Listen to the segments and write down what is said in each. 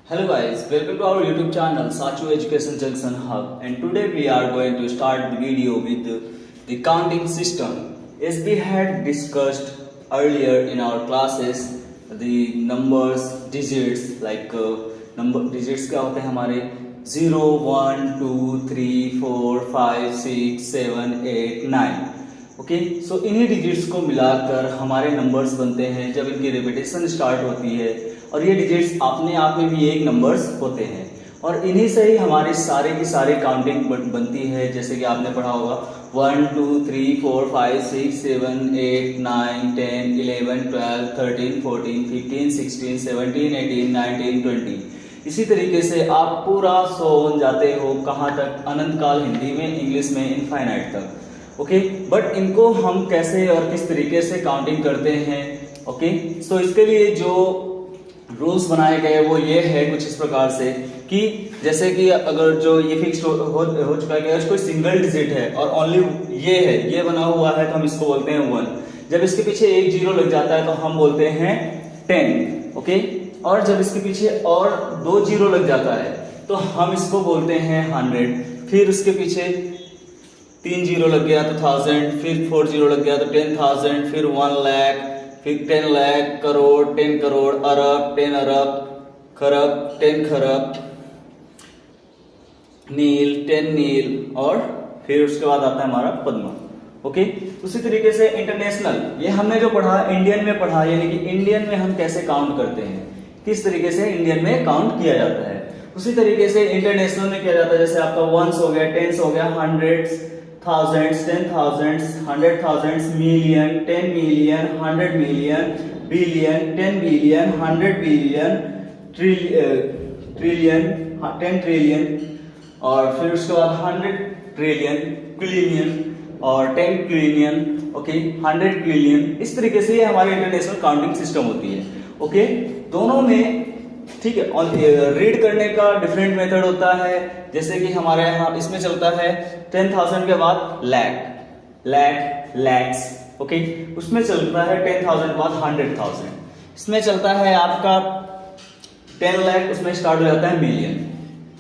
Hello guys, welcome to our YouTube channel Sachu Education Junction Hub, and today we are going to start the video with the counting system. As we had discussed earlier in our classes, the numbers, digits like number digits क्या होते हैं हमारे 0, 1, 2, 3, 4, 5, 6, 7, 8, 9. Okay so इन्हीं digits को मिलाकर हमारे numbers बनते हैं जब इनकी रिपीटेशन स्टार्ट होती है, और ये डिजिट्स अपने आप में भी एक नंबर्स होते हैं और इन्हीं से ही हमारी सारे की सारी काउंटिंग बनती है। जैसे कि आपने पढ़ा होगा 1, 2, 3, 4, 5, 6, 7, 8, 9, 10, 11, 12, 13, 14, 15, 16, 17, 18, 19, 20। इसी तरीके से आप पूरा सोन जाते हो कहाँ तक, अनंत काल हिंदी में, इंग्लिश में इनफाइनाइट तक। ओके बट इनको हम कैसे और किस तरीके से काउंटिंग करते हैं, ओके सो इसके लिए जो रूल्स बनाए गए वो ये है कुछ इस प्रकार से कि जैसे कि अगर जो ये फिक्स हो चुका है कि कोई सिंगल डिजिट है और ओनली ये है, ये बना हुआ है तो हम इसको बोलते हैं 1। जब इसके पीछे एक जीरो लग जाता है तो हम बोलते हैं 10। ओके और जब इसके पीछे और 2 जीरो लग जाता है तो हम इसको बोलते हैं 100। फिर उसके पीछे 3 जीरो लग गया तो 1000, फिर 4 जीरो लग गया तो 10,000, फिर 1 लाख, फिर 10 लाख, करोड़, 10 करोड़, अरब, 10 अरब, खरब, 10 खरब, नील, 10 नील, और फिर उसके बाद आता है हमारा पद्मा। ओके उसी तरीके से इंटरनेशनल, ये हमने जो पढ़ा इंडियन में पढ़ा, यानी कि इंडियन में हम कैसे काउंट करते हैं, किस तरीके से इंडियन में काउंट किया जाता है, उसी तरीके से इंटरनेशनल में किया जाता है। जैसे आपका वंस हो गया, टेंस हो गया, hundreds, thousands, 10,000s, 100,000s, million, 10 million, 100 million, billion, 10 billion, 100 billion, trillion, 10 trillion, और फिर उसके बाद 100 trillion, quillion और 10 quillion, ओके 100 quillion। इस तरीके से ये हमारी इंटरनेशनल काउंटिंग सिस्टम होती है। ओके दोनों में ठीक है, और रीड करने का डिफरेंट मेथड होता है। जैसे कि हमारे यहाँ इसमें चलता है 10,000 के बाद लैख, लैख, लैक्स, ओके उसमें चलता है 10,000 के बाद 100,000। इसमें चलता है आपका 10 लाख, उसमें स्टार्ट हो जाता है मिलियन,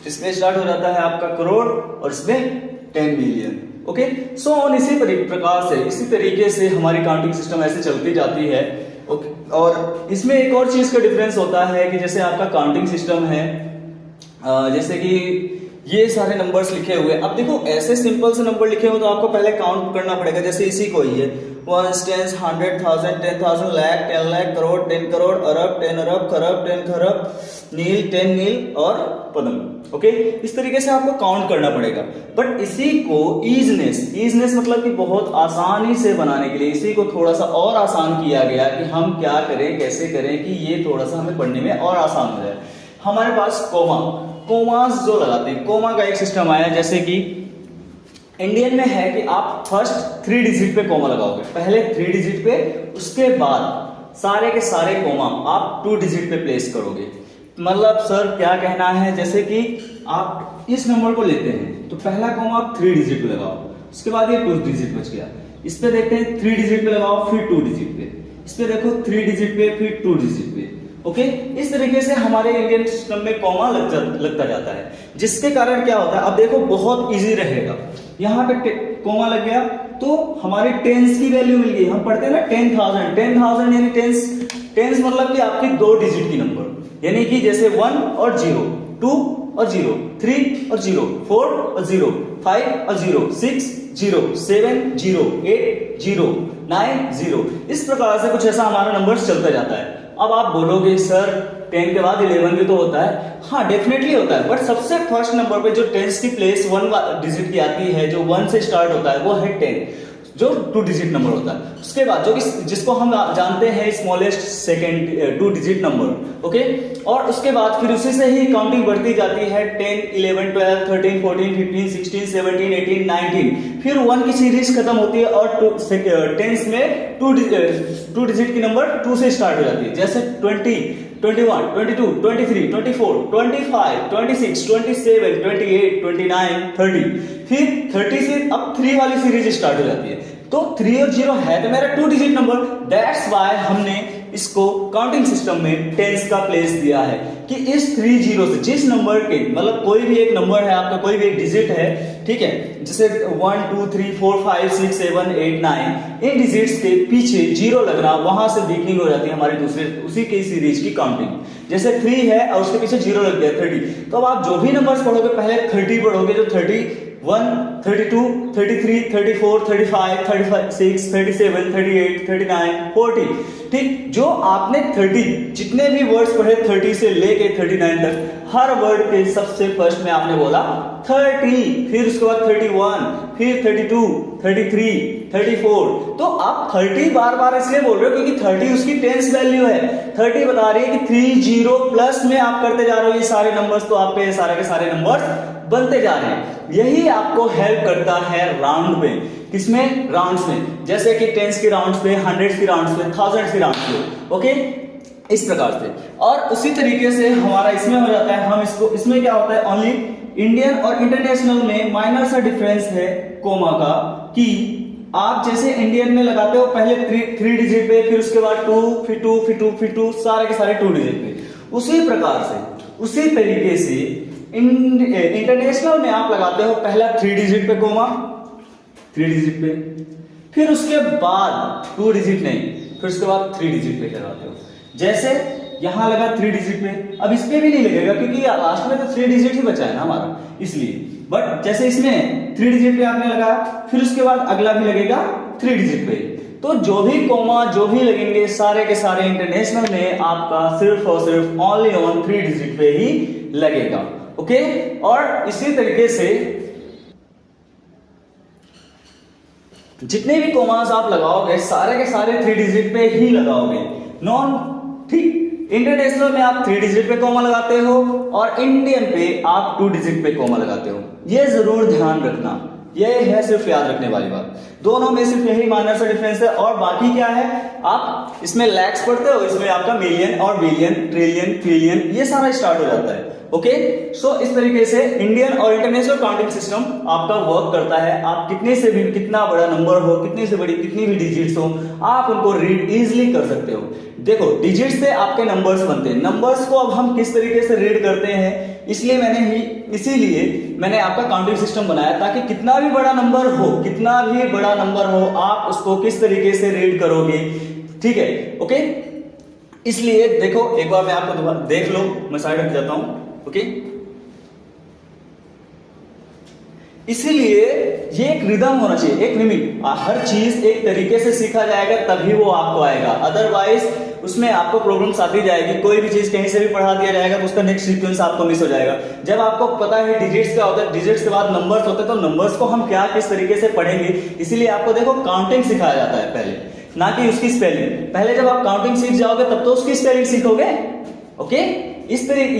इसमें स्टार्ट हो जाता है आपका करोड़, और इसमें 10 मिलियन। ओके सो ऑन इसी प्रकार से, इसी तरीके से हमारी काउंटिंग सिस्टम ऐसे चलती जाती है। ओके और इसमें एक और चीज का डिफरेंस होता है कि जैसे आपका काउंटिंग सिस्टम है, जैसे कि ये सारे नंबर्स लिखे हुए, अब देखो ऐसे सिंपल से नंबर लिखे हो तो आपको पहले काउंट करना पड़ेगा। जैसे इसी को ही है 1, 10, 100,000, 10,000, लाख, 10 लाख, करोड़, 10 करोड़, अरब, 10 अरब, खरब, 10 खरब, नील, 10 नील, और पद्म। ओके इस तरीके से आपको काउंट करना पड़ेगा। बट इसी को ईजनेस मतलब कि बहुत आसानी से बनाने के लिए इसी को थोड़ा सा और आसान किया गया कि हम क्या करें, कैसे करें कि ये थोड़ा सा हमें पढ़ने में और आसान हो जाए। हमारे पास कोमास जो लगाते हैं, कोमा का एक सिस्टम आया। जैसे कि इंडियन में है कि आप फर्स्ट 3 डिजिट पे कोमा लगाओगे, पहले 3 डिजिट पे, उसके बाद सारे के सारे कोमा आप 2 डिजिट पे प्लेस करोगे। मतलब सर क्या कहना है, जैसे कि आप इस नंबर को लेते हैं तो पहला कोमा आप 3 डिजिट पे लगाओ, उसके बाद ये 2 डिजिट बच गया, इस पे देखते हैं 3 डिजिट पे लगाओ, फिर 2 डिजिट पे, इस पे देखो 3 डिजिट पे, फिर 2 डिजिट पे। ओके इस तरीके से हमारे इंडियन सिस्टम में कॉमा लगता जाता है, जिसके कारण क्या होता है, अब देखो बहुत इजी रहेगा। यहाँ पे कॉमा लग गया तो हमारी टेंस की वैल्यू मिल गई। हम पढ़ते हैं ना 10,000 यानी टेंस मतलब कि आपकी 2 डिजिट की नंबर, यानी कि जैसे 1 और 0, 2 और 0, 3 और 0, 4 और 0, 5 और 0, 6 0, 7 0, 8 0, 9 0। इस प्रकार से कुछ ऐसा हमारा नंबर चलता जाता है। अब आप बोलोगे सर 10 के बाद 11 भी तो होता है। हाँ डेफिनेटली होता है, बट सबसे फर्स्ट नंबर पे जो टेंस की प्लेस 1 डिजिट की आती है, जो 1 से स्टार्ट होता है, वो है 10, जो 2 डिजिट नंबर होता है। उसके बाद जो जिसको हम जानते हैं smallest second 2 digit number. Okay और उसके बाद फिर उसी से ही काउंटिंग बढ़ती जाती है 10, 11, 12, 13, 14, 15, 16, 17, 18, 19, फिर 1 की सीरीज खत्म होती है और टेंस में 2 डिजिट की नंबर 2 से स्टार्ट हो जाती है। जैसे 20, 21, 22, 23, 24, 25, 26, 27, 28, 29, 30, फिर 30 से अब 3 वाली सीरीज स्टार्ट हो जाती है। तो 3 और 0 है तो मेरा 2 डिजिट नंबर, दैट्स वाई हमने इसको काउंटिंग सिस्टम में टेंस का प्लेस दिया है कि इस 3 जीरो से जिस नंबर के मतलब कोई भी एक नंबर है आपका, कोई भी एक डिजिट है, ठीक है, जैसे 1 2 3 4 5 6 7 8 9, इन डिजिट्स के पीछे जीरो लगना, वहां से बिगनिंग हो जाती है हमारी दूसरे उसी के सीरीज की काउंटिंग। जैसे 3 है और उसके पीछे जीरो लग गया 30, तो अब आप जो भी नंबर्स पढ़ोगे पहले 30 पढ़ोगे, जो 31 32 33 34 35 36 37 38 39 40, ठीक, जो आपने 30 जितने भी वर्ड्स पढ़े 30 से लेके 39 तक, हर वर्ड के सबसे फर्स्ट में आपने बोला 30, फिर उसके बाद 31, फिर 32 33 34, तो आप 30 बार बार इसलिए बोल रहे हो क्योंकि 30 उसकी टेंस वैल्यू है। 30 बता रही है कि 30 प्लस में आप करते जा रहे हो ये सारे नंबर्स, तो आपके सारे के सारे नंबर्स बनते जा रहे हैं। यही आपको हेल्प करता है राउंड में, किसमें, राउंड्स में, जैसे कि टेंस के राउंड्स पे, हंड्रेड्स के राउंड्स पे, थाउजेंड्स के राउंड्स पे, ओके, इस प्रकार से। और उसी तरीके से हमारा इसमें हो जाता है, हम इसको, इसमें क्या होता है, ओनली इंडियन और इंटरनेशनल में माइनर सा डिफरेंस है कोमा का, कि आप जैसे इंडियन में लगाते हो पहले 3 डिजिट पे, फिर उसके बाद 2 फिर 2 फिर 2 फिर 2, सारे के सारे 2 डिजिट पे, उसी प्रकार से उसी तरीके से इंटरनेशनल में आप लगाते हो पहला 3 डिजिट पे कोमा, 3 डिजिट पे, फिर उसके बाद 2 डिजिट नहीं, फिर उसके बाद 3 डिजिट पे लगाते हो। जैसे यहां लगा 3 डिजिट पे, अब इस पे भी नहीं लगेगा क्योंकि लास्ट में तो 3 डिजिट ही बचा है ना हमारा, इसलिए। बट जैसे इसमें 3 डिजिट पे आपने लगाया, फिर उसके बाद अगला भी लगेगा 3 डिजिट पे, तो जो भी कोमा जो भी लगेंगे सारे के सारे इंटरनेशनल में आपका सिर्फ और सिर्फ ओनली ऑन 3 डिजिट पे ही लगेगा, ओके। और इसी तरीके से जितने भी कोमास आप लगाओगे सारे के सारे 3 डिजिट पे ही लगाओगे, नॉन, ठीक, इंटरनेशनल में आप 3 डिजिट पे कोमा लगाते हो और इंडियन पे आप 2 डिजिट पे कोमा लगाते हो। ये जरूर ध्यान रखना, ये है सिर्फ याद रखने वाली बात। दोनों में सिर्फ यही माइनर सा डिफरेंस है, और बाकी क्या है, आप इसमें लैक्स पढ़ते हो, इसमें आपका मिलियन और बिलियन ट्रिलियन ट्रिलियन ये सारा स्टार्ट हो जाता है, ओके। सो इस तरीके से इंडियन और इंटरनेशनल काउंटिंग सिस्टम आपका वर्क करता है। आप कितने से भी कितना बड़ा नंबर हो, कितनी से बड़ी कितनी भी डिजिट्स हो, आप उनको रीड इजीली कर सकते हो। देखो डिजिट से आपके नंबर्स बनते हैं, नंबर्स को अब हम किस तरीके से रीड करते हैं, इसीलिए मैंने आपका काउंटिंग सिस्टम बनाया, ताकि कितना भी बड़ा नंबर हो आप उसको किस तरीके से रीड करोगे, ठीक है, ओके। इसलिए देखो एक बार मैं आपको दोबारा देख लो, मैं साइड हट जाता हूं, ओके। इसीलिए ये एक रिदम होना चाहिए, एक लिमिट, हर चीज एक तरीके से सीखा जाएगा तभी वो आपको आएगा, अदरवाइज उसमें आपको प्रॉब्लम्स आती जाएगी। कोई भी चीज कहीं से भी पढ़ा दिया जाएगा तो उसका नेक्स्ट सीक्वेंस आपको मिस हो जाएगा। जब आपको पता है डिजिट्स क्या होता है, डिजिट्स के बाद नंबर्स होते हैं, तो नंबर्स को हम क्या किस तरीके से पढ़ेंगे, इसीलिए आपको देखो काउंटिंग सिखाया जाता है पहले, ना कि उसकी स्पेलिंग। पहले जब आप काउंटिंग सीख जाओगे तब तो उसकी स्पेलिंग सीखोगे, ओके। इस तरीके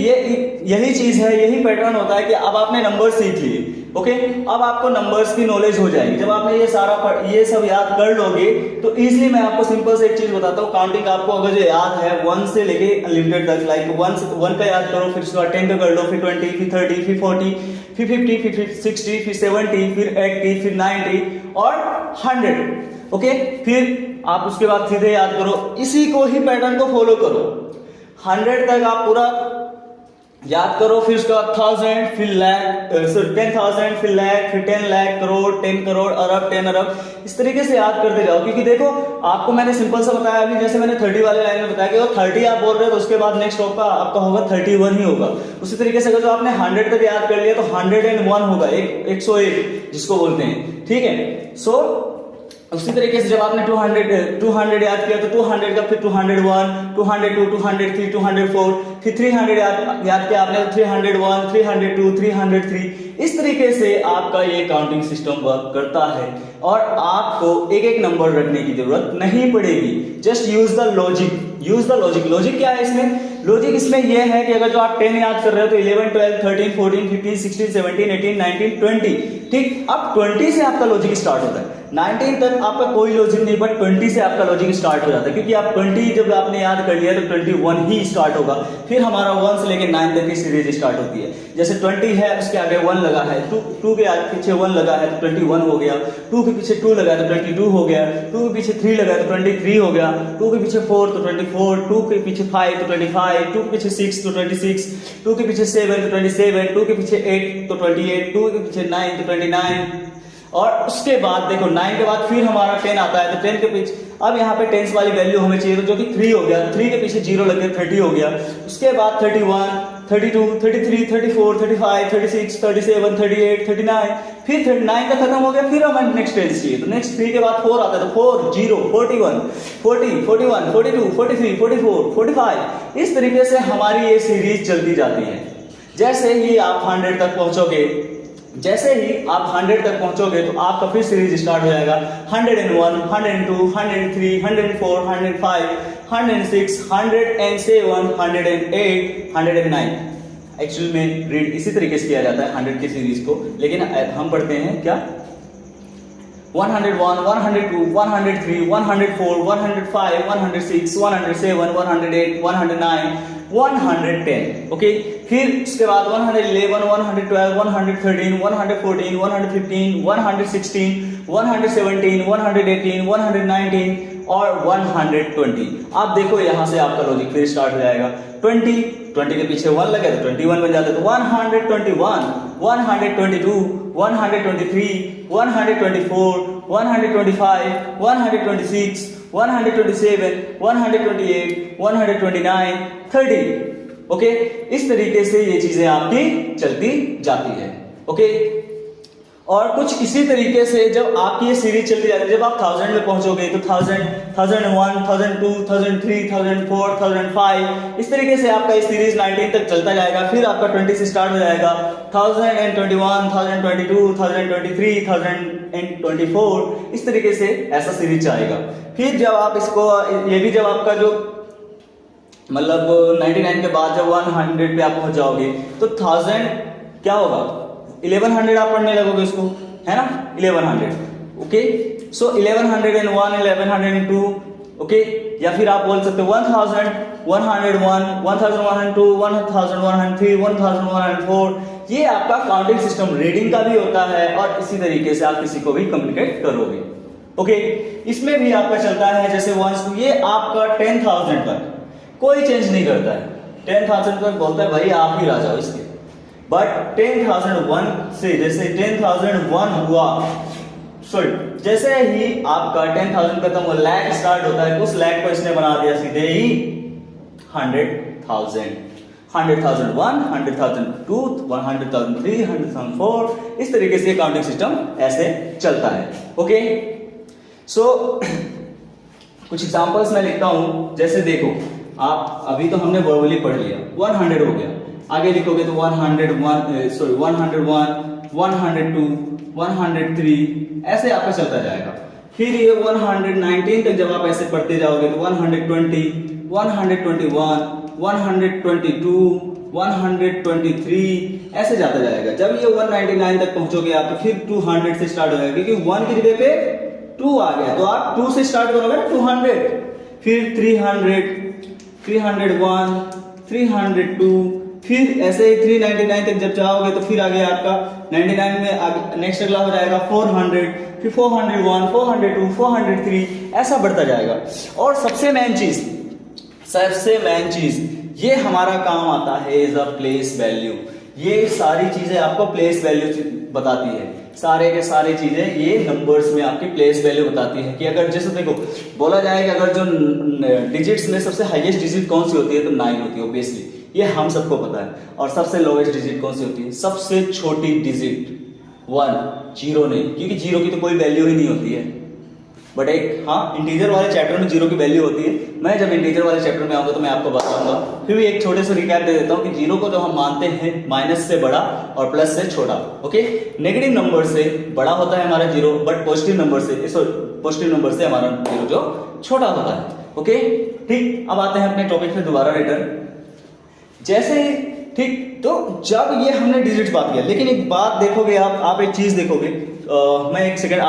यही चीज है, यही पैटर्न होता है कि अब आपने नंबर सीख लिए, ओके, अब आपको नंबर्स की नॉलेज हो जाएगी। जब आपने ये सब याद कर लोगे तो इजीली मैं आपको सिंपल से एक चीज बताता हूँ, काउंटिंग आपको अगर जो याद है 1 से लेके अनलिमिटेड तक, लाइक 1 का याद करो, फिर उसके बाद 10 का कर लो, फिर 20, फिर 30, फिर 40, फिर 50, फिर 60, फिर 70, फिर 80, फिर 90 और 100, ओके। फिर आप उसके बाद सीधे याद करो, इसी को ही पैटर्न को फॉलो करो, 100 तक आप पूरा याद करो, फिर उसके बाद 1000, फिर लाख, 10,000, फिर लाख, फिर 10 लाख, करोड़, 10 करोड़, अरब, 10 अरब, इस तरीके से याद करते जाओ। क्योंकि देखो आपको मैंने सिंपल सा बताया, अभी जैसे मैंने 30 वाले लाइन में बताया कि 30 आप बोल रहे हो तो उसके बाद नेक्स्ट आपका होगा 31 ही होगा। उसी तरीके से अगर जो आपने 100 तक याद कर लिया तो 101 होगा, 101 जिसको बोलते हैं, ठीक है। सो उसी तरीके से जब आपने 200 याद किया तो 200 का फिर 201, 202, 203, 204, फिर 300 याद किया आपने तो 301, 302, 303, इस तरीके से आपका ये काउंटिंग सिस्टम वर्क करता है और आपको एक एक नंबर रखने की जरूरत नहीं पड़ेगी। Just use the logic. Logic क्या है इसमें? लॉजिक इसमें यह है कि अगर जो आप 10 याद कर रहे हो तो 11, 12, 13, 14, 15, 16, 17, 18, 19, 20 ठीक। अब 20 से आपका लॉजिक स्टार्ट होता है, 19 तक आपका कोई लॉजिक नहीं, बट 20 से आपका लॉजिक स्टार्ट हो जाता है, क्योंकि आप 20 जब आपने याद कर लिया तो 21 ही स्टार्ट होगा, फिर हमारा 1 से लेकर 9 तक की सीरीज स्टार्ट होती है। जैसे 20 है, उसके आगे 1 लगा है, 2 के आगे पीछे 1 लगा है तो 21 हो गया, 2 के पीछे 2 लगा है तो 22 हो गया, 2 के पीछे 3 लगा है तो 23 हो गया, 2 के पीछे 4 तो 24, 2 के पीछे 5 तो 25, 2 के पीछे 6 तो 26, 2 के पीछे 7 तो 27, 2 के पीछे 8 तो 28, 2 के पीछे 9 तो 29, और उसके बाद देखो 9 के बाद फिर हमारा 10 आता है, तो 10 के पीछे अब यहाँ पे टेंस वाली वैल्यू हमें चाहिए, तो जो कि 3 हो गया, 3 के पीछे 0 लग गया 30 हो गया, उसके बाद 31, 32, 33, 34, 35, 36, 37, 38, 39, फिर 39 का खत्म हो गया, फिर हमें नेक्स्ट टेंस चाहिए, तो नेक्स्ट 3 के बाद 4 आता है, तो 4, 0, 41, 40, 41, 42, 43, 44, 45, इस तरीके से हमारी ये सीरीज चलती जाती है। जैसे ही आप 100 तक पहुंचोगे, जैसे ही आप 100 तक पहुंचोगे तो आपका फिर सीरीज स्टार्ट हो जाएगा 101, 102, 103, 104, 105, 106, 107, 108, 109। एक्चुअली में रीड इसी तरीके से किया जाता है 100 की सीरीज को, लेकिन हम पढ़ते हैं क्या 101, 102, 103, 104, 105, 106, 107, 108, 109, 110। ओके, फिर उसके बाद 111, 112, 113, 114, 115, 116, 117, 118, 119 और 120। आप देखो यहाँ से आपका लॉजिक फिर स्टार्ट हो जाएगा। 20 के पीछे 1 लगे तो 21 बन जाता है, तो 121, 122, 123, 124, 125, 126, 127, 128, 129, 30। ओके, इस तरीके से ये चीजें आपकी चलती जाती है। ओके, और कुछ इसी तरीके से जब आपकी ये सीरीज चलती जाती है, जब आप 1000 में पहुंचोगे तो 1000, 1001, 1002, 1003, 1004, 1005, इस तरीके से आपका ये सीरीज 19 तक चलता जाएगा। फिर आपका 20 से स्टार्ट हो जाएगा 1021, 1022, 1023, 1024, इस तरीके से ऐसा सीरीज जाएगा। फिर जब आप इसको, ये भी जब आपका जो मतलब 99 के बाद जब 100 पे आप पहुंच जाओगे तो 1000 क्या होगा, 1100 आप पढ़ने लगोगे उसको, है ना, 1100। ओके, सो 1101, 1102, ओके, या फिर आप बोल सकते हो 1101, 1102, 1103, 1104। ये आपका काउंटिंग सिस्टम रीडिंग का भी होता है और इसी तरीके से आप किसी को भी कम्युनिकेट करोगे। ओके, इसमें भी आपका चलता है जैसे 1, ये आपका 10,000 तक कोई चेंज नहीं करता है। 10,000 तक बोलता है भाई आप ही आ जाओ इसके, बट 10,001 से जैसे 10,001 हुआ, सॉरी, जैसे ही आपका 10,000 खत्म हो, लैख स्टार्ट होता है, उस लैख को इसने बना दिया सीधे ही 100,000, 100,001, 100,002, 100,003, 100,004, इस तरीके से काउंटिंग सिस्टम ऐसे चलता है। ओके, सो कुछ एग्जांपल्स मैं लिखता हूं, जैसे देखो आप अभी तो हमने वर्बली पढ़ लिया, 100 हो गया, आगे लिखोगे तो 101, 102, 103, ऐसे आपका चलता जाएगा। फिर ये 119 तक जब आप ऐसे पढ़ते जाओगे तो 120, 121, 122, 123, ऐसे जाता जाएगा। जब ये 199 तक पहुंचोगे आप तो फिर 200 से स्टार्ट हो जाएगा, क्योंकि 1 की जगह पे 2 आ गया, तो आप 2 से स्टार्ट करोगे ना 200, फिर 300, 301, 302, फिर ऐसे ही 399 तक जब जाओगे तो फिर आगे आपका 99 में नेक्स्ट अगला हो जाएगा 400, फिर 401, 402, 403, ऐसा बढ़ता जाएगा। और सबसे मेन चीज ये हमारा काम आता है इज अ प्लेस वैल्यू। ये सारी चीजें आपको प्लेस वैल्यू बताती है, सारे के सारे चीजें ये नंबर्स में आपकी प्लेस वैल्यू बताती है। कि अगर जैसे देखो बोला जाए कि अगर जो डिजिट्स में सबसे हाईएस्ट डिजिट कौन सी होती है तो 9 होती है, ऑब्वियसली ये हम सबको पता है। और सबसे लोएस्ट डिजिट कौन सी होती है, सबसे छोटी डिजिट 1, 0 नहीं, क्योंकि 0 की तो कोई वैल्यू ही नहीं होती है। बट एक हाँ, इंटीजर वाले चैप्टर में 0 की वैल्यू होती है। मैं जब इंटीजर वाले चैप्टर में आऊंगा तो मैं आपको बताऊंगा। फिर भी एक छोटे से रिकैप दे देता हूं कि 0 को जो हम मानते हैं माइनस से बड़ा और प्लस से छोटा। ओके, नेगेटिव नंबर से बड़ा होता है हमारा 0, बट पॉजिटिव नंबर से हमारा 0 जो छोटा होता है। ओके, ठीक, अब आते हैं अपने टॉपिक पे दोबारा रिटर्न। जैसे ठीक। तो जब ये हमने डिजिट्स बात किया, लेकिन एक बात देखोगे आप एक चीज देखोगे, मैं एक सेकंड